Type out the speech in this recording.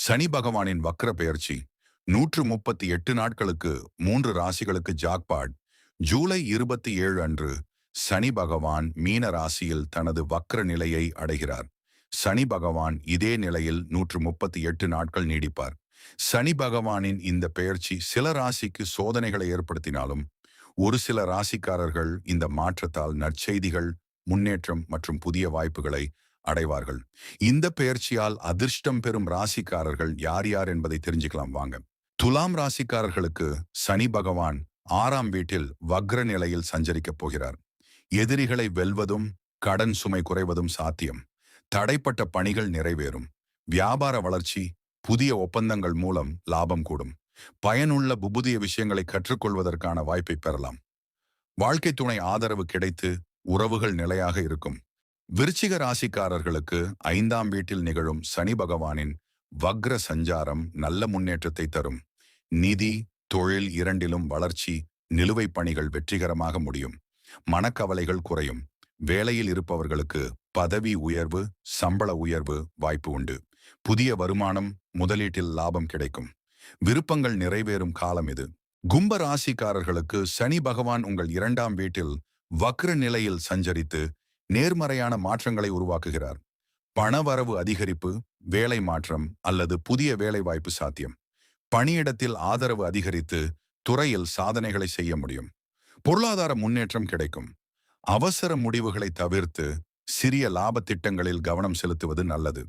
சனி பகவானின் வக்ர பெயர்ச்சி 138 நாட்களுக்கு 3 ராசிகளுக்கு ஜாக்பாட். ஜூலை 27 அன்று சனி பகவான் மீன ராசியில் தனது வக்ர நிலையை அடைகிறார். சனி பகவான் இதே நிலையில் 138 நாட்கள் நீடிப்பார். சனி பகவானின் இந்த பெயர்ச்சி சில ராசிக்கு சோதனைகளை ஏற்படுத்தினாலும் ஒரு சில ராசிக்காரர்கள் இந்த மாற்றத்தால் நற்செய்திகள், முன்னேற்றம் மற்றும் புதிய வாய்ப்புகளை அடைவார்கள். இந்த பெயர்ச்சியால் அதிர்ஷ்டம் பெறும் ராசிக்காரர்கள் யார் யார் என்பதை தெரிஞ்சுக்கலாம் வாங்க. துலாம் ராசிக்காரர்களுக்கு சனி பகவான் 6ஆம் வீட்டில் வக்ர நிலையில் சஞ்சரிக்கப் போகிறார். எதிரிகளை வெல்வதும் கடன் சுமை குறைவதும் சாத்தியம். தடைப்பட்ட பணிகள் நிறைவேறும். வியாபார வளர்ச்சி, புதிய ஒப்பந்தங்கள் மூலம் லாபம் கூடும். பயனுள்ள புதிய விஷயங்களை கற்றுக்கொள்வதற்கான வாய்ப்பை பெறலாம். வாழ்க்கை துணை ஆதரவு கிடைத்து உறவுகள் நிலையாக இருக்கும். விருச்சிக ராசிக்காரர்களுக்கு 5ஆம் வீட்டில் நிகழும் சனி பகவானின் வக்ர சஞ்சாரம் நல்ல முன்னேற்றத்தை தரும். நிதி, தொழில் இரண்டிலும் வளர்ச்சி, நிலுவைப் பணிகள் வெற்றிகரமாக முடியும். மனக்கவலைகள் குறையும். வேலையில் இருப்பவர்களுக்கு பதவி உயர்வு, சம்பள உயர்வு வாய்ப்பு உண்டு. புதிய வருமானம், முதலீட்டில் லாபம் கிடைக்கும். விருப்பங்கள் நிறைவேறும் காலம் இது. கும்ப ராசிக்காரர்களுக்கு சனி பகவான் உங்கள் 2ஆம் வீட்டில் வக்ர நிலையில் சஞ்சரித்து நேர்மறையான மாற்றங்களை உருவாக்குகிறார். பணவரவு அதிகரிப்பு, வேலை மாற்றம் அல்லது புதிய வேலை வாய்ப்பு சாத்தியம். பணியிடத்தில் ஆதரவு அதிகரித்து துறையில் சாதனைகளை செய்ய முடியும். பொருளாதார முன்னேற்றம் கிடைக்கும். அவசர முடிவுகளை தவிர்த்து சிறிய லாப திட்டங்களில் கவனம் செலுத்துவது நல்லது.